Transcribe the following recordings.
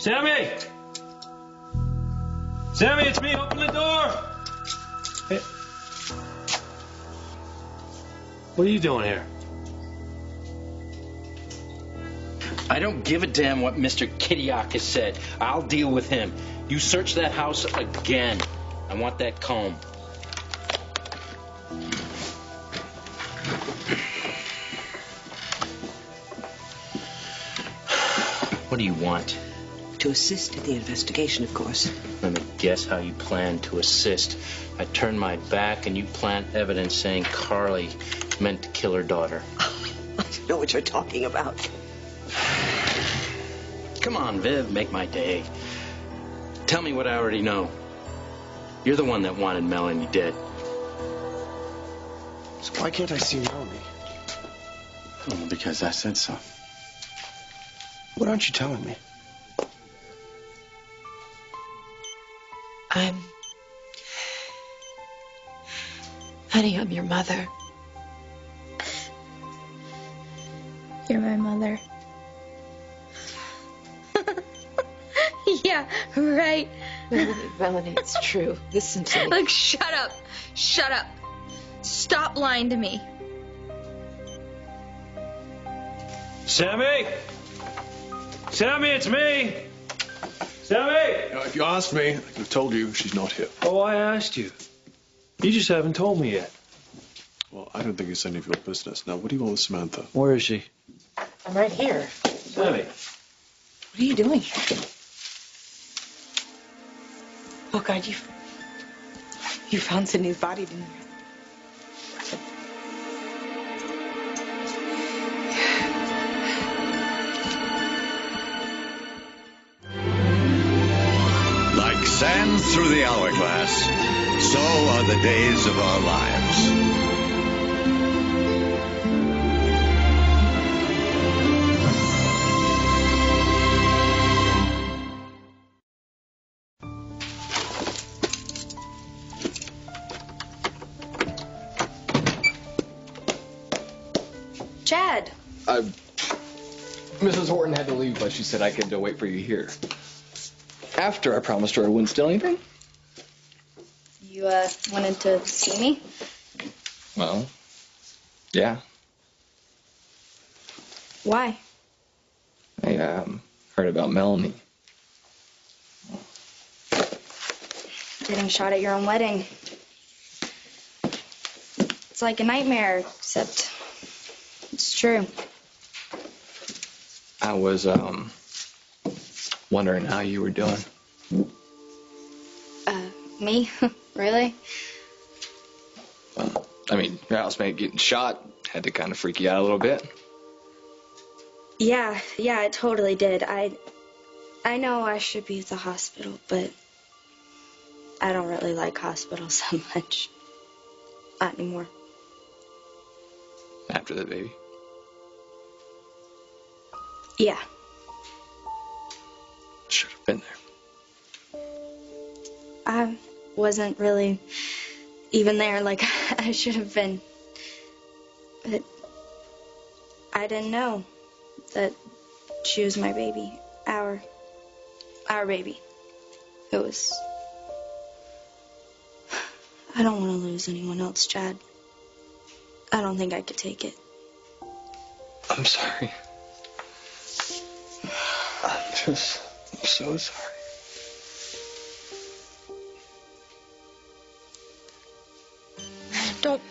Sammy! Sammy, it's me. Open the door. Hey. What are you doing here? I don't give a damn what Mr. Kidiak has said. I'll deal with him. You search that house again. I want that comb. What do you want? To assist in the investigation, of course. Let me guess how you plan to assist. I turn my back and you plant evidence saying Carly meant to kill her daughter. I don't know what you're talking about. Come on, Viv, make my day. Tell me what I already know. You're the one that wanted Melanie dead. So why can't I see Melanie? Well, because I said so. What aren't you telling me? Honey, I'm your mother. You're my mother. Yeah, right. Melanie, it's true. Listen to me. Look, shut up. Shut up. Stop lying to me. Sammy! Sammy, it's me! Sammy! Now, if you asked me, I could have told you she's not here. Oh, I asked you. You just haven't told me yet. Well, I don't think it's any of your business. Now, what do you want with Samantha? Where is she? I'm right here. Sammy. What are you doing here? Oh, God, you found Sydney's body, didn't you? Like sand through the hourglass, so are the days of our lives. Chad. Mrs. Horton had to leave, but she said I could wait for you here. After I promised her I wouldn't steal anything. You, wanted to see me? Well, yeah. Why? I, heard about Melanie. Getting shot at your own wedding. It's like a nightmare, except it's true. I was, wondering how you were doing. Me? Really? Well, I mean, your housemate getting shot had to kind of freak you out a little bit. Yeah, it totally did. I know I should be at the hospital, but I don't really like hospitals so much. Not anymore. After the baby. Yeah. Should have been there. I wasn't really even there like I should have been. But I didn't know that she was my baby. Our baby. It was... I don't want to lose anyone else, Chad. I don't think I could take it. I'm sorry. I'm so sorry.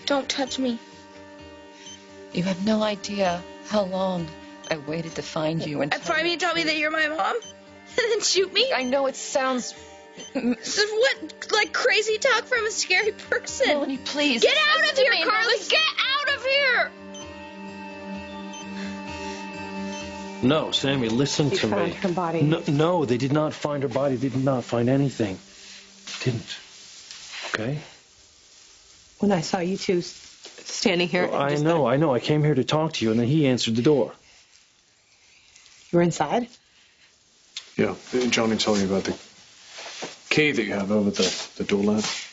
Don't touch me. You have no idea how long I waited to find you and For me to tell me that you're my mom? And then shoot me? I know it sounds... What, like crazy talk from a scary person? Melanie, please. Get out of here, Carly! Get out of here! No, Sammy, listen to me. They found her body. No, they did not find her body. They did not find anything. Didn't. Okay? When I saw you two standing here... I know. I came here to talk to you, and then he answered the door. You were inside? Yeah, Johnny told me about the key that you have over the door latch.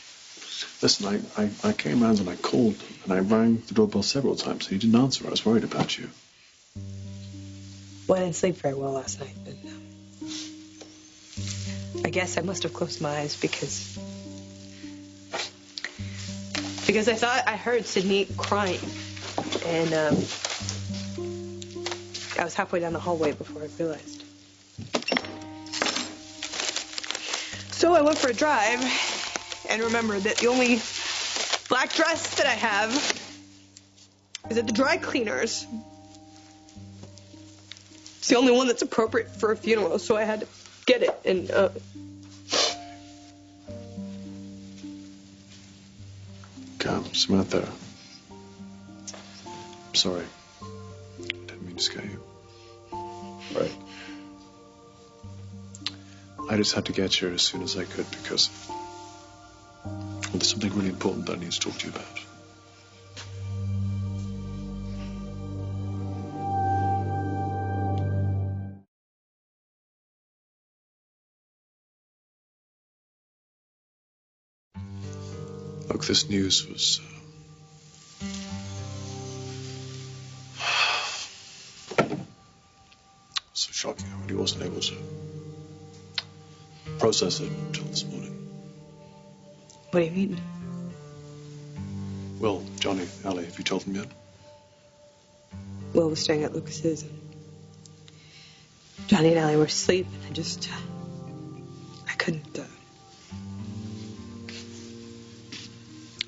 Listen, I came around and I called, and I rang the doorbell several times, and you didn't answer. I was worried about you. Well, I didn't sleep very well last night, but I guess I must have closed my eyes because I thought I heard Sydney crying. And I was halfway down the hallway before I realized. So I went for a drive and remembered that the only black dress that I have is at the dry cleaners. It's the only one that's appropriate for a funeral, so I had to get it. And Samantha, I'm sorry. I didn't mean to scare you. Right. I just had to get here as soon as I could because there's something really important that I need to talk to you about. Look, this news was so shocking. I really wasn't able to process it until this morning. what do you mean? Well, Johnny, Allie, have you told them yet? Will was staying at Lucas's. Johnny and Allie were asleep, and I couldn't. I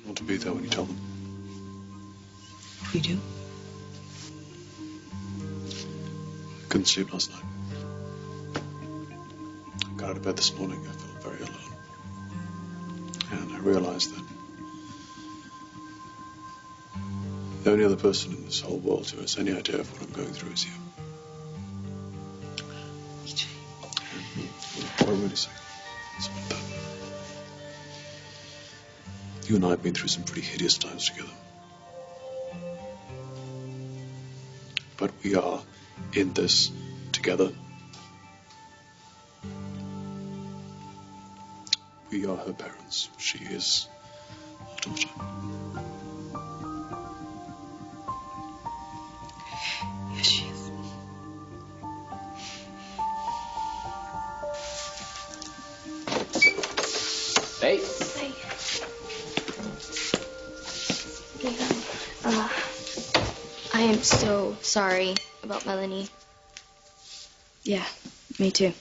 want to be there when you tell them. You do? I couldn't sleep last night. I got out of bed this morning. I felt very alone. And I realized that the only other person in this whole world who has any idea of what I'm going through is you. What I'm really saying is that you and I have been through some pretty hideous times together. But we are in this together. We are her parents. She is our daughter. Yes, she is. Hey. Hey. I am so sorry about Melanie. Yeah, me too.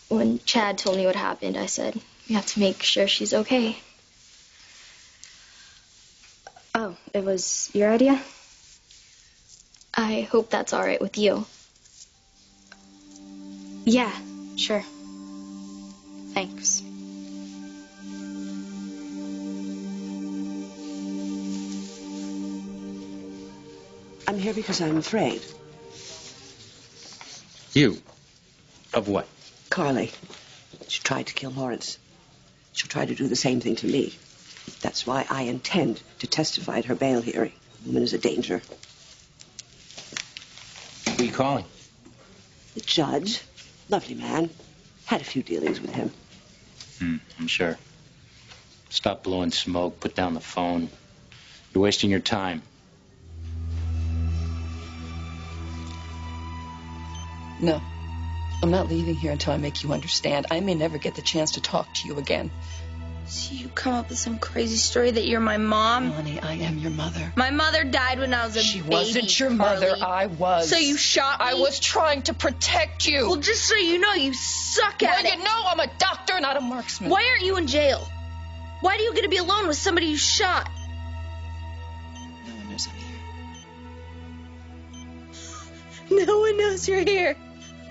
When Chad told me what happened, I said, we have to make sure she's okay. Oh, it was your idea? I hope that's all right with you. Yeah, sure. Thanks. I'm here because I'm afraid. You? Of what? Carly. She tried to kill Lawrence. She'll try to do the same thing to me. That's why I intend to testify at her bail hearing. The woman is a danger. Who are you calling? The judge. Lovely man. Had a few dealings with him. I'm sure. Stop blowing smoke. Put down the phone. You're wasting your time. No, I'm not leaving here until I make you understand. I may never get the chance to talk to you again. So you come up with some crazy story that you're my mom? Honey, I am your mother. My mother died when I was a baby. She wasn't your mother. I was. So you shot me? I was trying to protect you. Well, just so you know, you suck at it. Well, you know I'm a doctor, not a marksman. Why aren't you in jail? Why do you get to be alone with somebody you shot? No one knows I'm here. No one knows you're here.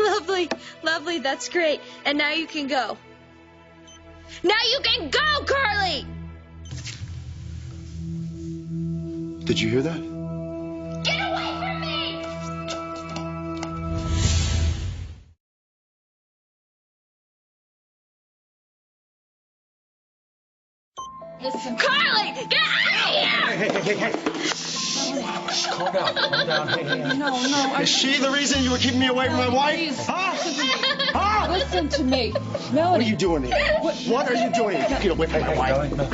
Lovely, lovely, that's great. And now you can go. Now you can go, Carly! Did you hear that? Get away from me! Listen. Carly, get out of here! Hey. Calm down. Hey. No. Is she the reason you were keeping me away from my wife? Huh? Huh? Listen to me. Melanie. What are you doing here? What are you doing here? Get away from my wife. No.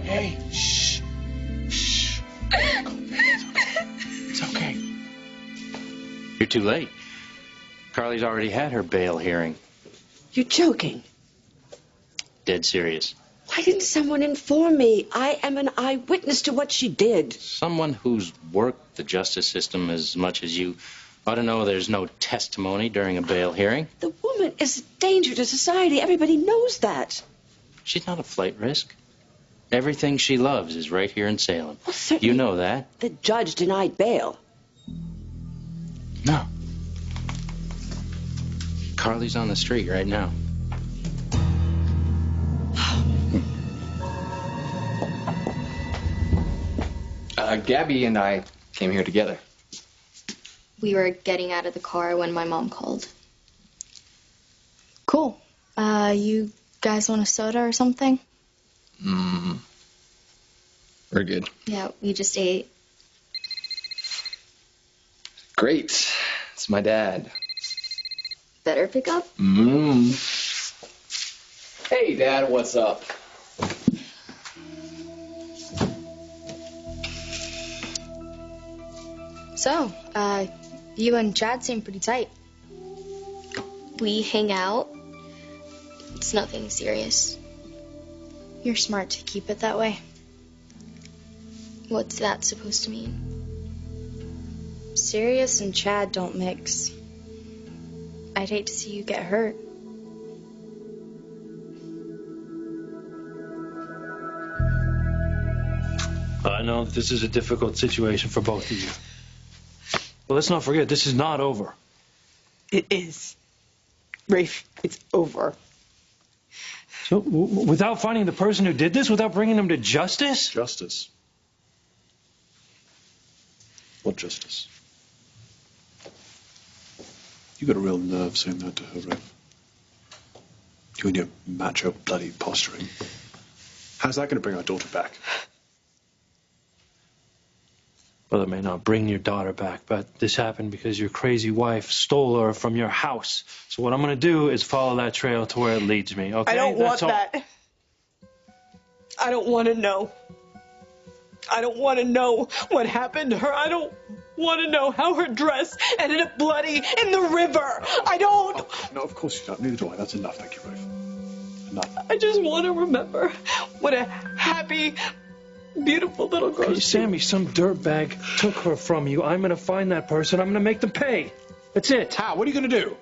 Hey. Shh. It's okay. You're too late. Carly's already had her bail hearing. You're joking. Dead serious. Why didn't someone inform me? I am an eyewitness to what she did. Someone who's worked the justice system as much as you ought to know there's no testimony during a bail hearing. The woman is a danger to society. Everybody knows that. She's not a flight risk. Everything she loves is right here in Salem. Well, certainly. You know that. The judge denied bail. No. Carly's on the street right now. Gabby and I came here together. We were getting out of the car when my mom called. Cool. You guys want a soda or something? We're good. Yeah, we just ate. Great. It's my dad. Better pick up? Hey, Dad, what's up? So, you and Chad seem pretty tight. We hang out. It's nothing serious. You're smart to keep it that way. What's that supposed to mean? Sirius and Chad don't mix. I'd hate to see you get hurt. I know that this is a difficult situation for both of you. But let's not forget, this is not over. It is. Rafe, it's over. So, without finding the person who did this, without bringing them to justice? Justice? What justice? You got a real nerve saying that to her, Rafe. You and your macho bloody posturing. How's that going to bring our daughter back? Well, it may not bring your daughter back, but this happened because your crazy wife stole her from your house. So what I'm going to do is follow that trail to where it leads me, okay? I don't want all. that. I don't want to know. I don't want to know what happened to her. I don't want to know how her dress ended up bloody in the river. I don't. Oh, no, of course you don't. Neither do I. That's enough, thank you, Rafe. Enough. I just want to remember what a happy, beautiful little girl. Hey, Sammy, some dirtbag took her from you. I'm going to find that person. I'm going to make them pay. That's it. How? What are you going to do?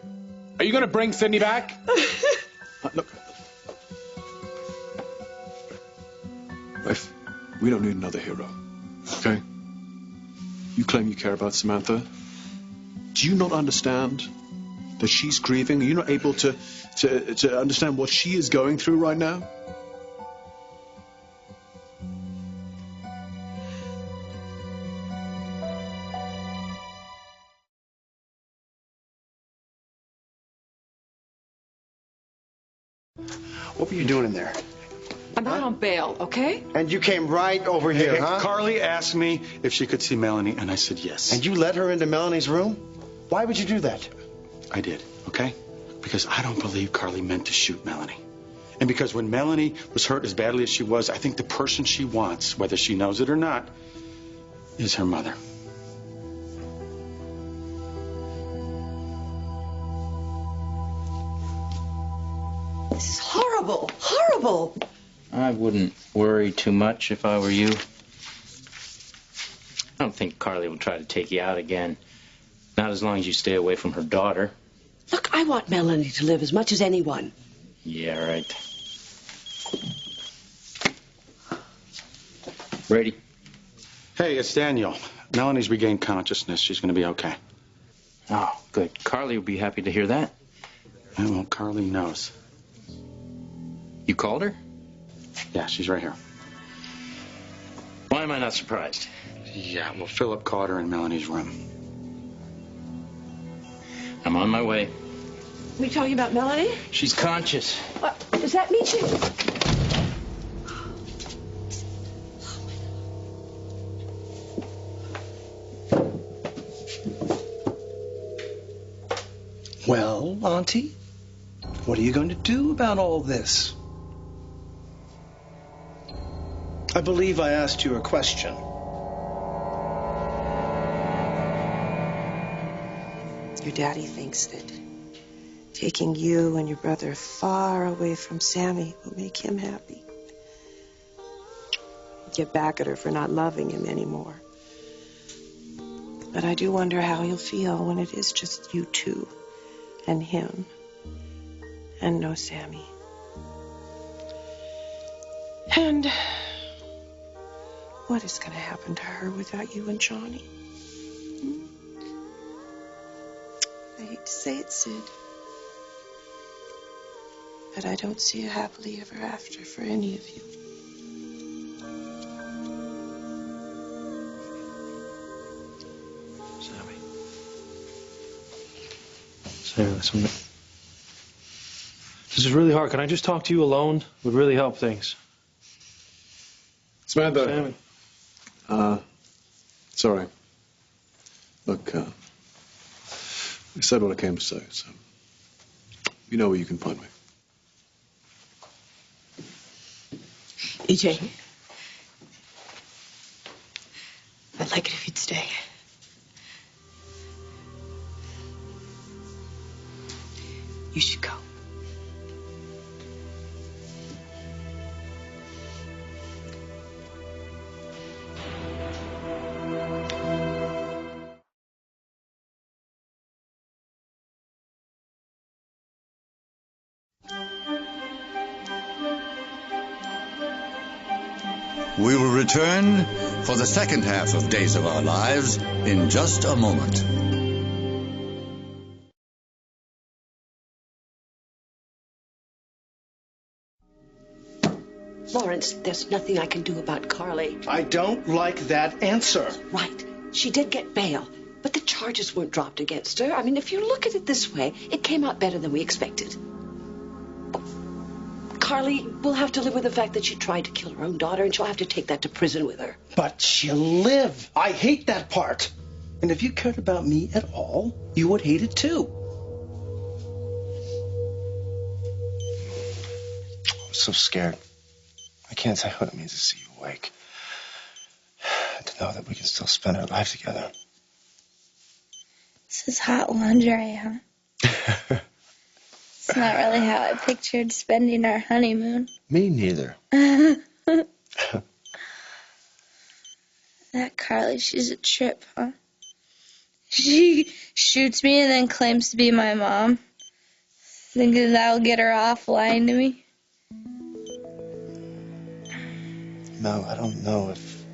Are you going to bring Sydney back? Look. Rafe, we don't need another hero. Okay? You claim you care about Samantha. Do you not understand that she's grieving? Are you not able to understand what she is going through right now? What were you doing in there? I'm not on bail, okay? And you came right over here, huh? Carly asked me if she could see Melanie, and I said yes. And you let her into Melanie's room? Why would you do that? I did, okay? Because I don't believe Carly meant to shoot Melanie. And because when Melanie was hurt as badly as she was, I think the person she wants, whether she knows it or not, is her mother. This is horrible. Horrible. I wouldn't worry too much if I were you. I don't think Carly will try to take you out again. Not as long as you stay away from her daughter. Look, I want Melanie to live as much as anyone. Yeah, right. Brady. Hey, it's Daniel. Melanie's regained consciousness. She's going to be okay. Oh, good. Carly will be happy to hear that. Yeah, well, Carly knows. You called her? Yeah, she's right here. Why am I not surprised? Yeah, well, Philip caught her in Melanie's room. I'm on my way. Are we talking about Melanie? She's conscious. Does that mean she... Well, Auntie, what are you going to do about all this? I believe I asked you a question. Your daddy thinks that taking you and your brother far away from Sammy will make him happy. Get back at her for not loving him anymore. But I do wonder how he'll feel when it is just you two and him and no Sammy. And what is going to happen to her without you and Johnny? I hate to say it, Sid, but I don't see a happily ever after for any of you. Sammy, listen. This is really hard. Can I just talk to you alone? It would really help things. Samantha. Sammy. Sorry. Look, I said what I came to say, so you know where you can find me. EJ, I'd like it if you'd stay. You should go. We will return for the second half of Days of Our Lives in just a moment. Lawrence, there's nothing I can do about Carly. I don't like that answer. Right. She did get bail, but the charges weren't dropped against her. I mean, if you look at it this way, it came out better than we expected. Carly will have to live with the fact that she tried to kill her own daughter, and she'll have to take that to prison with her. But she'll live. I hate that part. And if you cared about me at all, you would hate it too. I'm so scared. I can't say what it means to see you awake. To know that we can still spend our life together. This is hot lingerie, huh? It's not really how I pictured spending our honeymoon. Me neither. That Carly, she's a trip, huh? She shoots me and then claims to be my mom. Thinking that'll get her off lying to me. Mel, I don't know if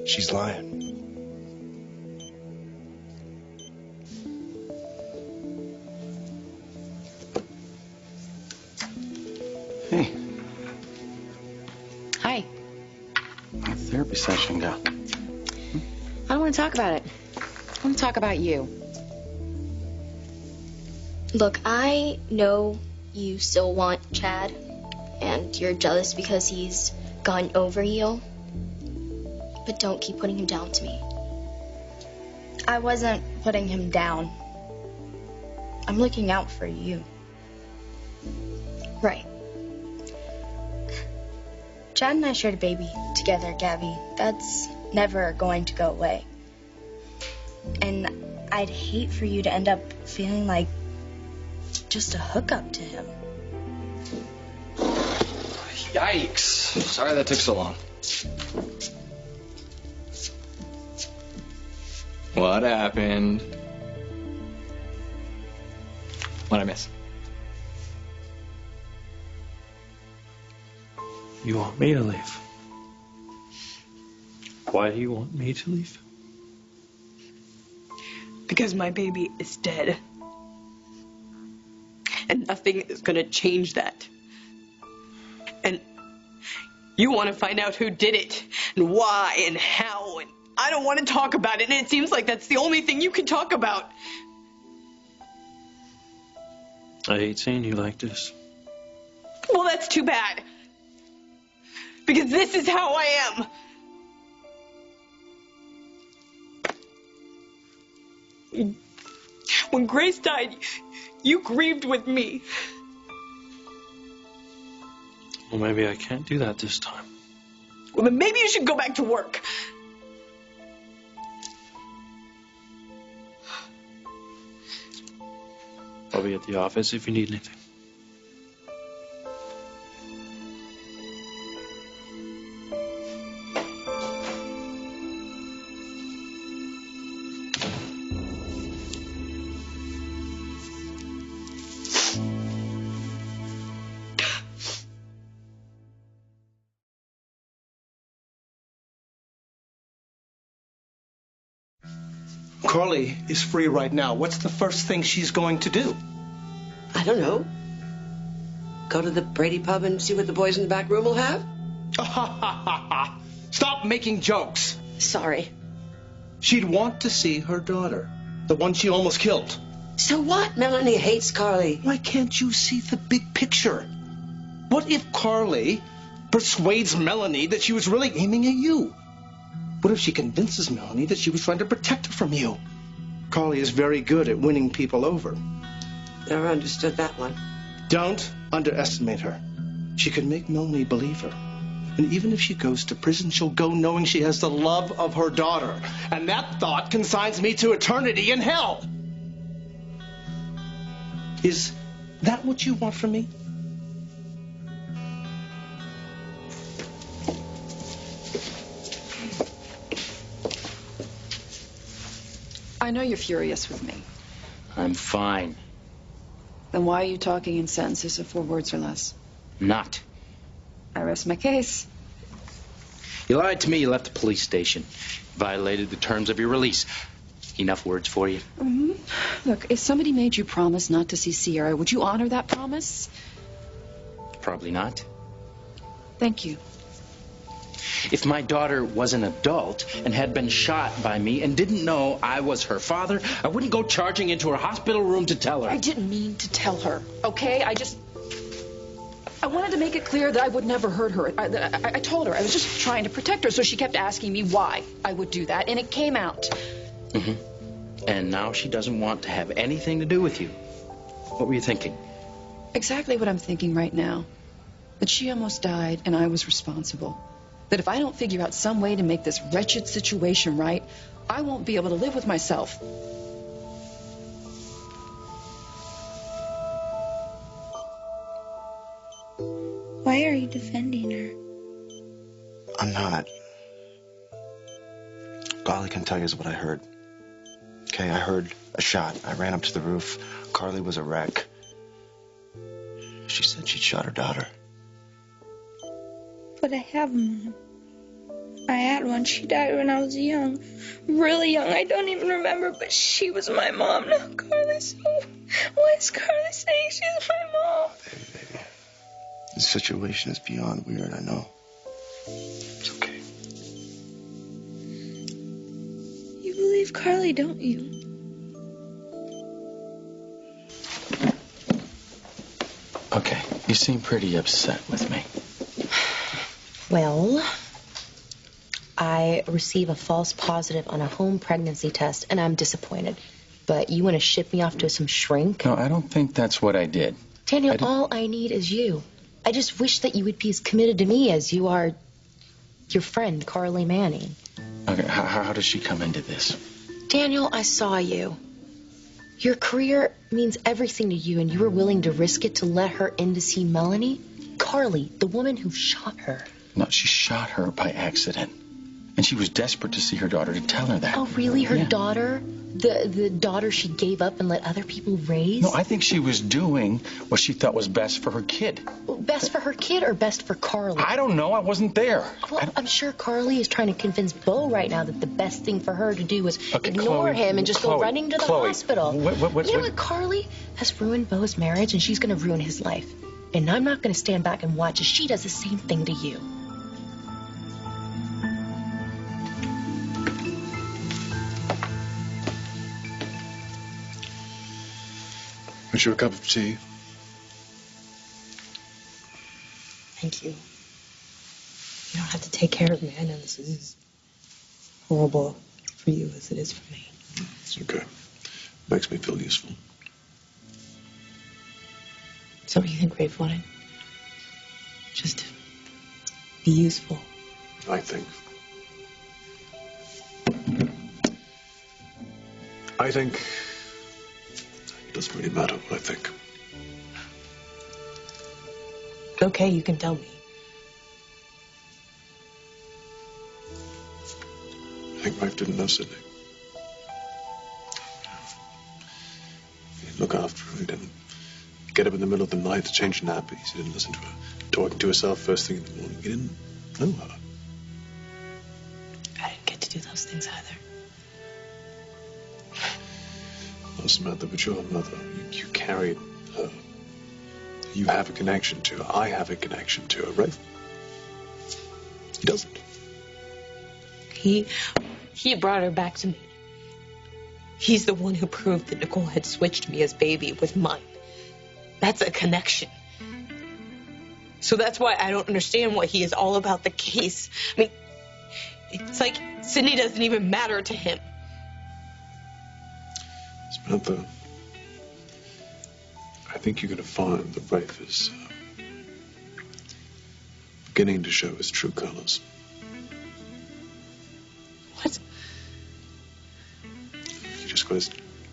she's lying. Hey. Hi. How'd the therapy session go? I don't want to talk about it. I want to talk about you. Look, I know you still want Chad, and you're jealous because he's gotten over you, but don't keep putting him down to me. I wasn't putting him down. I'm looking out for you. Right. Chad and I shared a baby together, Gabby. That's never going to go away. And I'd hate for you to end up feeling like just a hookup to him. Yikes. Sorry that took so long. What happened? What'd I miss? You want me to leave? Why do you want me to leave? Because my baby is dead. And nothing is going to change that. And you want to find out who did it, and why, and how, and I don't want to talk about it, and it seems like that's the only thing you can talk about. I hate seeing you like this. Well, that's too bad. Because this is how I am. When Grace died, you grieved with me. Well, maybe I can't do that this time. Well, then maybe you should go back to work. I'll be at the office if you need anything. Carly is free right now. What's the first thing she's going to do? I don't know. Go to the Brady pub and see what the boys in the back room will have? Stop making jokes. Sorry. She'd want to see her daughter, the one she almost killed. So what? Melanie hates Carly. Why can't you see the big picture? What if Carly persuades Melanie that she was really aiming at you? What if she convinces Melanie that she was trying to protect her from you? Carly is very good at winning people over. Never understood that one. Don't underestimate her. She can make Melanie believe her. And even if she goes to prison, she'll go knowing she has the love of her daughter. And that thought consigns me to eternity in hell. Is that what you want from me? I know you're furious with me. I'm fine. Then why are you talking in sentences of 4 words or less? Not. I rest my case. You lied to me. You left the police station. Violated the terms of your release. Enough words for you? Mm-hmm. Look, if somebody made you promise not to see Sierra, would you honor that promise? Probably not. Thank you. If my daughter was an adult and had been shot by me and didn't know I was her father, I wouldn't go charging into her hospital room to tell her. I didn't mean to tell her, okay? I wanted to make it clear that I would never hurt her. I told her I was just trying to protect her, so she kept asking me why I would do that, and it came out. Mm-hmm. And now she doesn't want to have anything to do with you. What were you thinking? Exactly what I'm thinking right now. That she almost died and I was responsible. That if I don't figure out some way to make this wretched situation right, I won't be able to live with myself. Why are you defending her? I'm not. All I can tell you is what I heard. Okay, I heard a shot. I ran up to the roof. Carly was a wreck. She said she'd shot her daughter. But I have one. I had one. She died when I was young. Really young. I don't even remember, but she was my mom. Now Carly's... Why is Carly saying she's my mom? Baby. The situation is beyond weird, I know. It's okay. You believe Carly, don't you? Okay, you seem pretty upset with me. Well, I receive a false positive on a home pregnancy test, and I'm disappointed. But you want to ship me off to some shrink? No, I don't think that's what I did. Daniel, all I need is you. I just wish that you would be as committed to me as you are your friend, Carly Manning. Okay, how does she come into this? Daniel, I saw you. Your career means everything to you, and you were willing to risk it to let her in to see Melanie? Carly, the woman who shot her. No, she shot her by accident. And she was desperate to see her daughter to tell her that. Oh, really? Her Yeah. daughter? The daughter she gave up and let other people raise? No, I think she was doing what she thought was best for her kid. Best for her kid or best for Carly? I don't know. I wasn't there. Well, I'm sure Carly is trying to convince Bo right now that the best thing for her to do is Okay, ignore Chloe, him and just go Chloe, running to the Chloe, hospital. You know what? Carly has ruined Bo's marriage, and she's going to ruin his life. And I'm not going to stand back and watch as she does the same thing to you. Wish you a cup of tea. Thank you. You don't have to take care of me. I know this is as horrible for you as it is for me. It's okay. Makes me feel useful. So what do you think Rafe wanted? Just to be useful. I think doesn't really matter what I think. Okay, you can tell me. Hank Rife didn't know Sydney. He didn't look after her. He didn't get up in the middle of the night to change nappies. He didn't listen to her talking to herself first thing in the morning. He didn't know her. I didn't get to do those things either. No, Samantha, but you're her mother. You carried her. You have a connection to her. I have a connection to her, right? He doesn't. He brought her back to me. He's the one who proved that Nicole had switched me as baby with mine. That's a connection. So that's why I don't understand why he is all about the case. I mean, it's like Sydney doesn't even matter to him. Samantha, I think you're going to find that Rafe is beginning to show his true colors. What? He just got his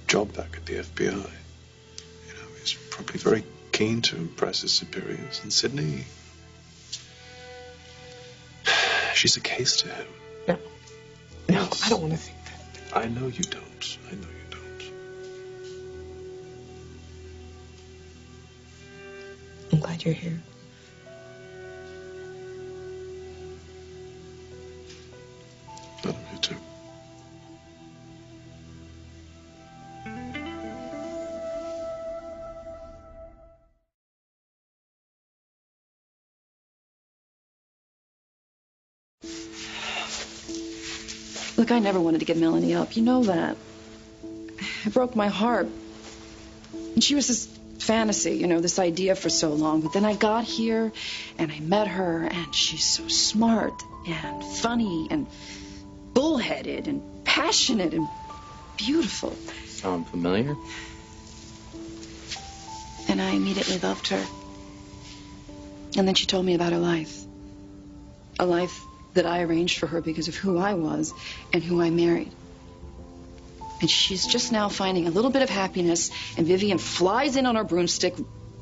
job back at the FBI. You know, he's probably very keen to impress his superiors. And Sydney, she's a case to him. No, I don't want to think that. I know you don't. I know you don't. I'm glad you're here. I'm here too. Look, I never wanted to give Melanie up. You know that. It broke my heart. And she was this fantasy, you know, this idea for so long. But then I got here and I met her, and she's so smart and funny and bullheaded and passionate and beautiful. Sound familiar? And I immediately loved her. And then she told me about her life. A life that I arranged for her because of who I was and who I married. And she's just now finding a little bit of happiness, and Vivian flies in on her broomstick,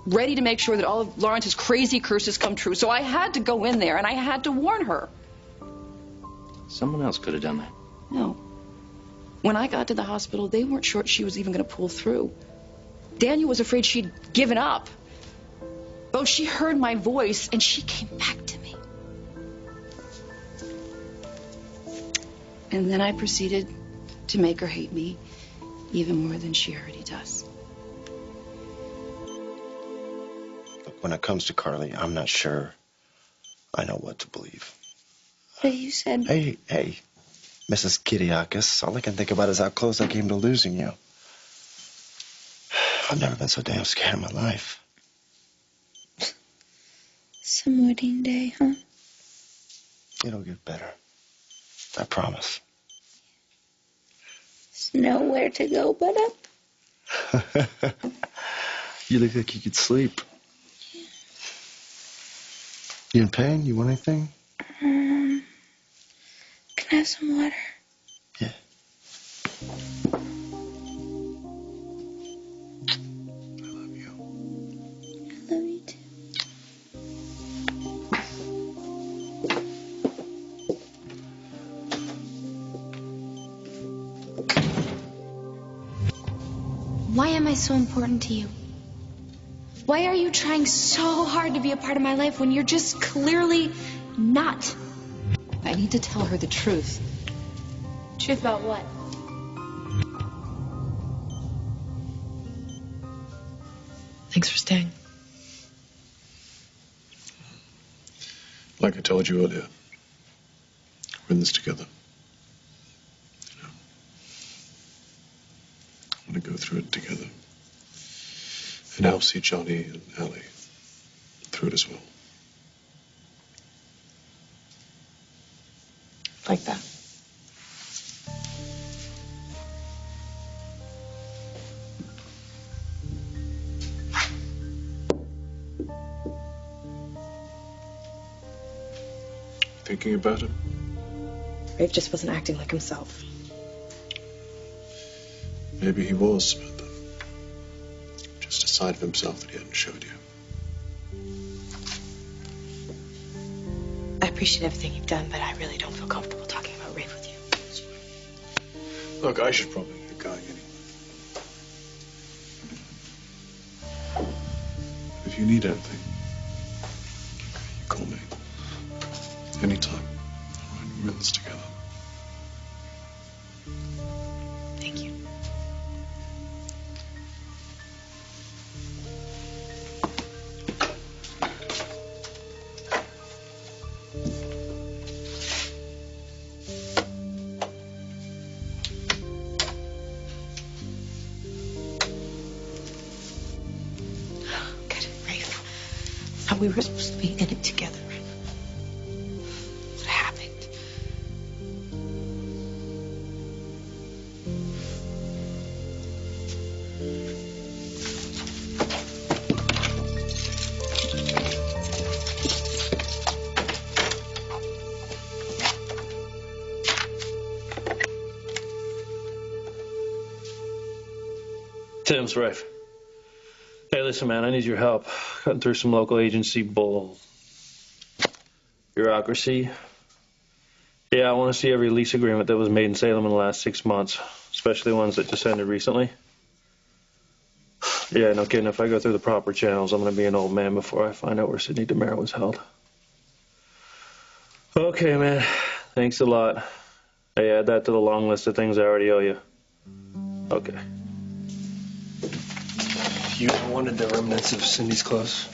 ready to make sure that all of Lawrence's crazy curses come true. So I had to go in there, and I had to warn her. Someone else could have done that. No. When I got to the hospital, they weren't sure she was even going to pull through. Daniel was afraid she'd given up. Oh, she heard my voice, and she came back to me. And then I proceeded to make her hate me even more than she already does. Look, when it comes to Carly, I'm not sure I know what to believe. But you said... Hey, Mrs. Kiriakis, all I can think about is how close I came to losing you. I've never been so damn scared in my life. Some wedding day, huh? It'll get better. I promise. There's nowhere to go but up. You look like you could sleep. Yeah. You in pain? You want anything? Can I have some water? Yeah. I love you too. Why am I so important to you? Why are you trying so hard to be a part of my life when you're just clearly not? I need to tell her the truth. Truth about what? Thanks for staying. Like I told you earlier, we're in this together. You know, I want to go through it together. And I'll see Johnny and Ellie through it as well. Like that. Thinking about it? Rafe just wasn't acting like himself. Maybe he was, Samantha. side of himself that he hadn't showed you. I appreciate everything you've done, but I really don't feel comfortable talking about Rafe with you. Look, I should probably get going anyway. If you need anything, you call me. Anytime. All right, we're in this together. Thank you. Good, Rafe. Now we were supposed to be in it together. What happened? Tim's Rafe. Hey, listen, man, I need your help cutting through some local agency bureaucracy. Yeah, I want to see every lease agreement that was made in Salem in the last 6 months, especially ones that just ended recently. Yeah, no kidding. If I go through the proper channels, I'm going to be an old man before I find out where Sidney DeMera was held. Okay, man. Thanks a lot. Hey, add that to the long list of things I already owe you. Okay. You wanted the remnants of Cindy's clothes?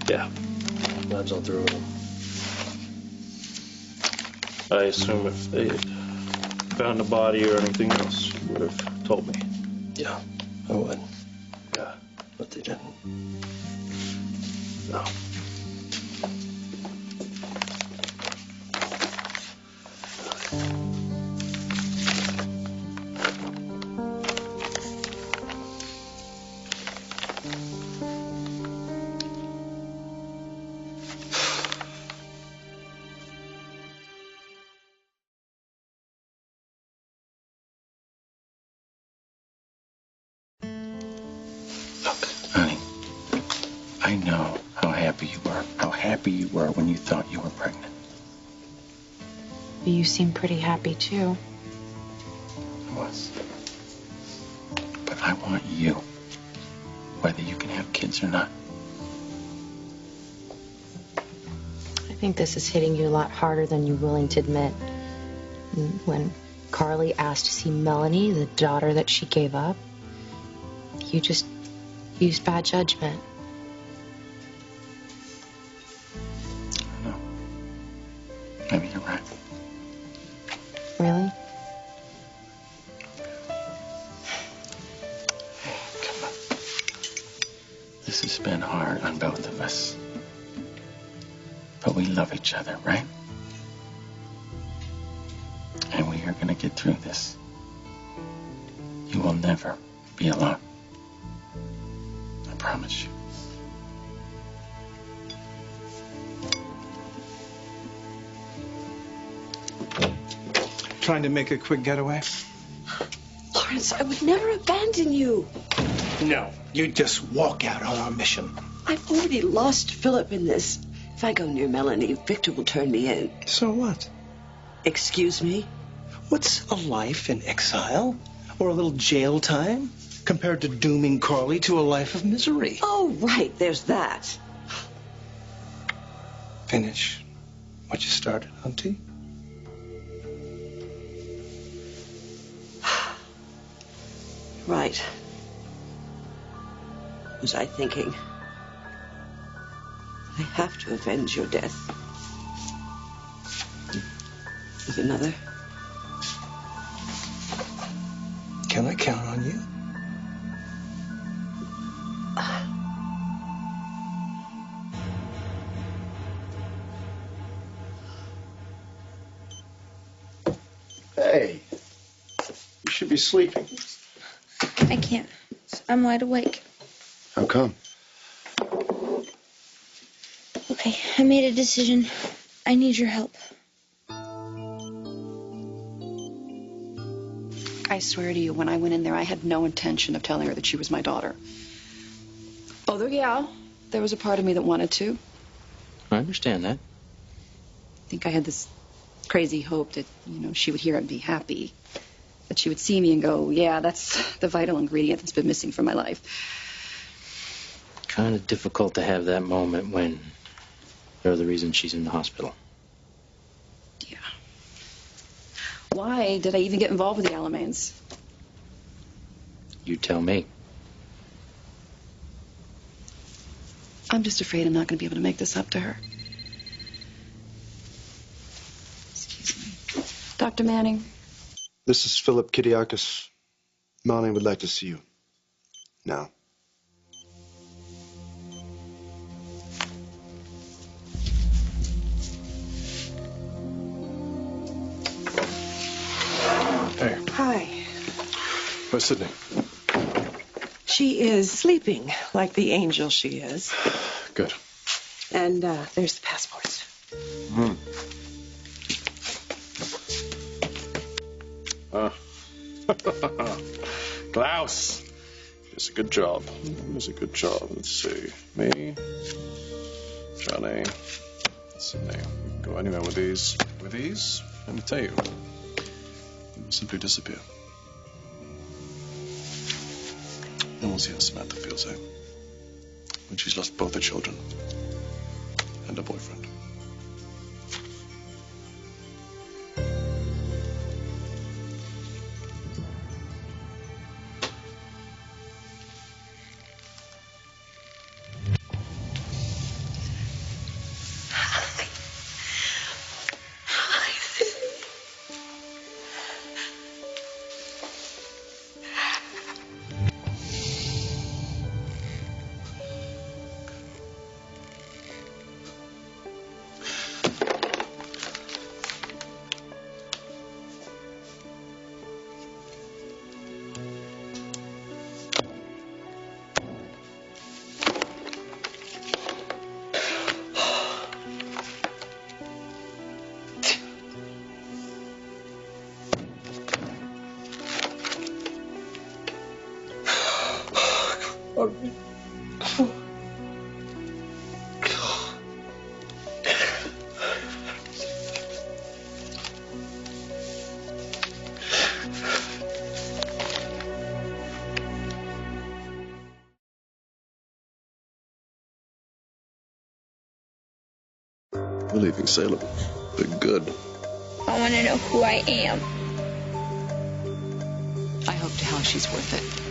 Yeah. Labs all through them. I assume if they had found a body or anything else, you would have told me. Yeah, I would. Yeah. But they didn't. No. I know how happy you were when you thought you were pregnant. You seem pretty happy, too. I was. But I want you, whether you can have kids or not. I think this is hitting you a lot harder than you're willing to admit. When Carly asked to see Melanie, the daughter that she gave up, you just used bad judgment. Maybe you're right. Really? Come on. This has been hard on both of us. But we love each other, right? And we are going to get through this. You will never be alone. I promise you. Trying to make a quick getaway? Lawrence, I would never abandon you. No, you just walk out on our mission. I've already lost Philip in this. If I go near Melanie, Victor will turn me in. So what? Excuse me? What's a life in exile or a little jail time compared to dooming Carly to a life of misery? Oh, right, there's that. Finish what you started, Auntie. Right. What was I thinking? I have to avenge your death. With another. Can I count on you? Hey, you should be sleeping. I can't. I'm wide awake. How come? Okay, I made a decision. I need your help. I swear to you, when I went in there, I had no intention of telling her that she was my daughter. there was a part of me that wanted to. I understand that. I think I had this crazy hope that, she would hear it and be happy. That she would see me and go, yeah, that's the vital ingredient that's been missing from my life. Kind of difficult to have that moment when you're the reason she's in the hospital. Yeah. Why did I even get involved with the Alamains? You tell me. I'm just afraid I'm not going to be able to make this up to her. Excuse me. Dr. Manning. This is Philip Kiriakis. Melanie would like to see you. Now. Hey. Hi. Where's Sydney? She is sleeping like the angel she is. Good. And there's the passports. Klaus. It's a good job. It's a good job. Let's see. Me, Johnny, Sydney. We can go anywhere with these. With these, let me tell you, they will simply disappear. No one see how Samantha feels, eh? When she's lost both her children and her boyfriend. We're leaving Salem. They're good. I want to know who I am. I hope to hell she's worth it.